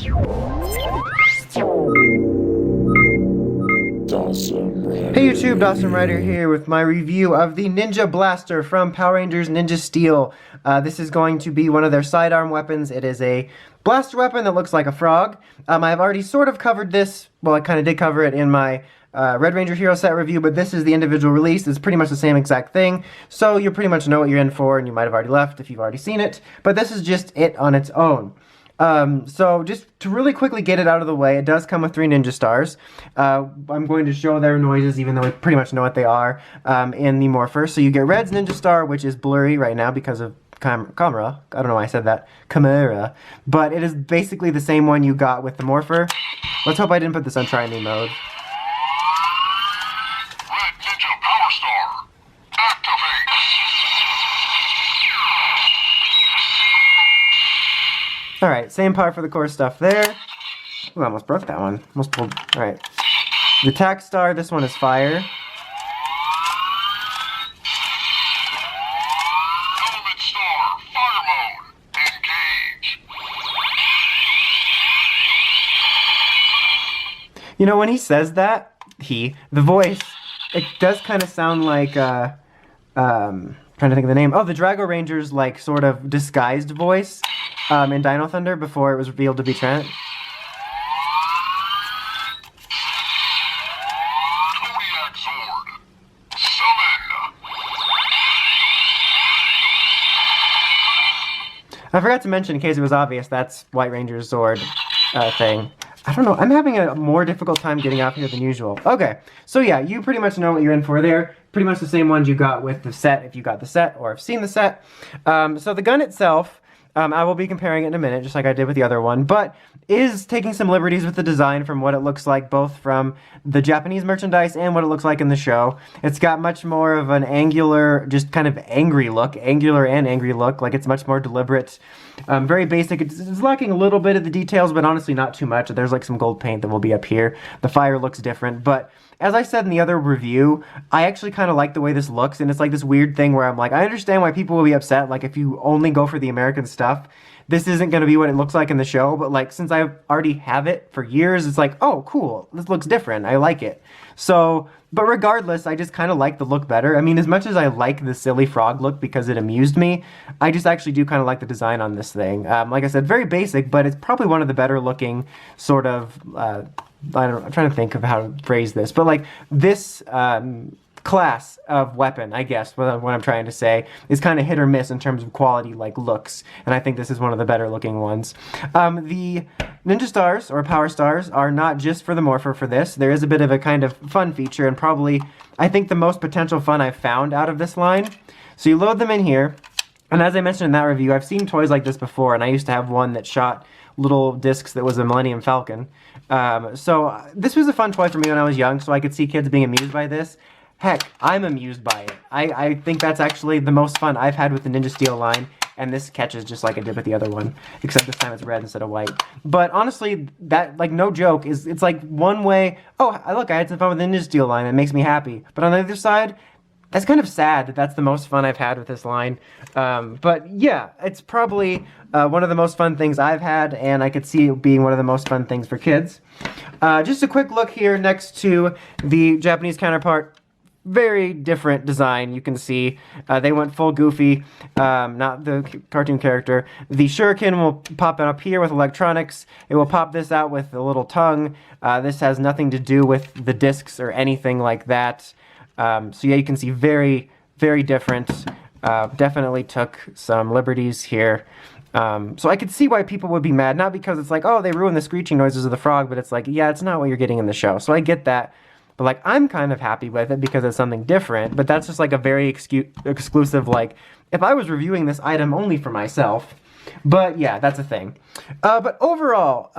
Hey YouTube, Dawson Ryder here with my review of the Ninja Blaster from Power Rangers Ninja Steel. This is going to be one of their sidearm weapons. It is a blaster weapon that looks like a frog. I've already sort of covered this, well I kind of did cover it in my Red Ranger Hero set review, but this is the individual release. It's pretty much the same exact thing, so you pretty much know what you're in for, and you might have already left if you've already seen it, but this is just it on its own. So just to really quickly get it out of the way, it does come with 3 ninja stars. I'm going to show their noises, even though we pretty much know what they are, in the morpher. So you get Red's ninja star, which is blurry right now because of camera. I don't know why I said that. Camera. But it is basically the same one you got with the morpher. Let's hope I didn't put this on try me mode. Red Ninja Power Star, activate! Alright, same part for the core stuff there. Ooh, I almost broke that one. Almost pulled. Alright. The attack star, this one is fire. Element Star, fire mode, engage! You know, when he says that, the voice, it does kind of sound like, trying to think of the name. Oh, the Drago Ranger's, like, sort of disguised voice. In Dino Thunder before it was revealed to be Trent. Kodiak Sword, summon! I forgot to mention, in case it was obvious, that's White Ranger's sword thing. I don't know, I'm having a more difficult time getting out here than usual. Okay, so yeah, you pretty much know what you're in for there. Pretty much the same ones you got with the set, if you got the set or have seen the set. So the gun itself, I will be comparing it in a minute, just like I did with the other one, but is taking some liberties with the design from what it looks like, both from the Japanese merchandise and what it looks like in the show. It's got much more of an angular, just kind of angry look, angular and angry look, like it's much more deliberate, very basic. It's lacking a little bit of the details, but honestly not too much. There's like some gold paint that will be up here. The fire looks different, but as I said in the other review, I actually kind of like the way this looks, and it's like this weird thing where I'm like, I understand why people will be upset, like if you only go for the American stuff, this isn't going to be what it looks like in the show, but like since I already have it for years, it's like, oh cool, this looks different, I like it. So, but regardless, I just kind of like the look better. I mean, as much as I like the silly frog look because it amused me, I just actually do kind of like the design on this thing. Like I said, very basic, but it's probably one of the better looking sort of, I'm trying to think of how to phrase this, but like this class of weapon, I guess, what I'm trying to say, is kind of hit or miss in terms of quality, like looks, and I think this is one of the better looking ones. The Ninja Stars, or Power Stars, are not just for the morpher for this. There is a bit of a kind of fun feature, and probably, I think, the most potential fun I've found out of this line. So you load them in here, and as I mentioned in that review, I've seen toys like this before, and I used to have one that shot little discs that was a Millennium Falcon. So this was a fun toy for me when I was young, so I could see kids being amused by this. Heck, I'm amused by it. I think that's actually the most fun I've had with the Ninja Steel line, and this catches just like it did with the other one, except this time it's red instead of white. But honestly, that, like, no joke, it's like one way, oh, look, I had some fun with the Ninja Steel line, that makes me happy. But on the other side, that's kind of sad that that's the most fun I've had with this line. But yeah, it's probably one of the most fun things I've had, and I could see it being one of the most fun things for kids. Just a quick look here next to the Japanese counterpart. Very different design, you can see. They went full Goofy, not the cartoon character. The shuriken will pop up here with electronics. It will pop this out with a little tongue. This has nothing to do with the discs or anything like that. So yeah, you can see very, very different. Definitely took some liberties here. So I could see why people would be mad, not because it's like, oh, they ruined the screeching noises of the frog, but it's like, yeah, it's not what you're getting in the show. So I get that. But like, I'm kind of happy with it because it's something different, but that's just like a very exclusive, like, if I was reviewing this item only for myself. But yeah, that's a thing. But overall,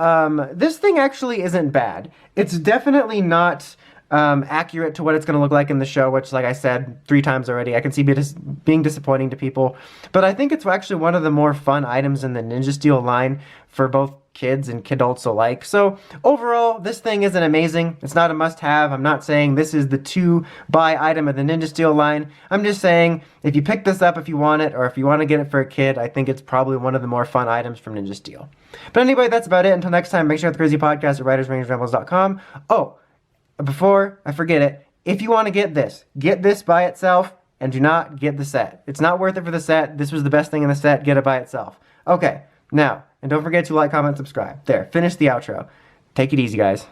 this thing actually isn't bad. It's definitely not accurate to what it's going to look like in the show, which, like I said 3 times already, I can see being disappointing to people. But I think it's actually one of the more fun items in the Ninja Steel line for both kids and kidults alike. So overall, this thing isn't amazing. It's not a must-have. I'm not saying this is the to-buy item of the Ninja Steel line. I'm just saying if you pick this up if you want it, or if you want to get it for a kid, I think it's probably one of the more fun items from Ninja Steel. But anyway, that's about it. Until next time, make sure the Crazy Podcast at writersrangerambles.com. Oh, before I forget it, if you want to get this by itself and do not get the set. It's not worth it for the set. This was the best thing in the set. Get it by itself. Okay, now, and don't forget to like, comment, subscribe. There, finish the outro. Take it easy, guys.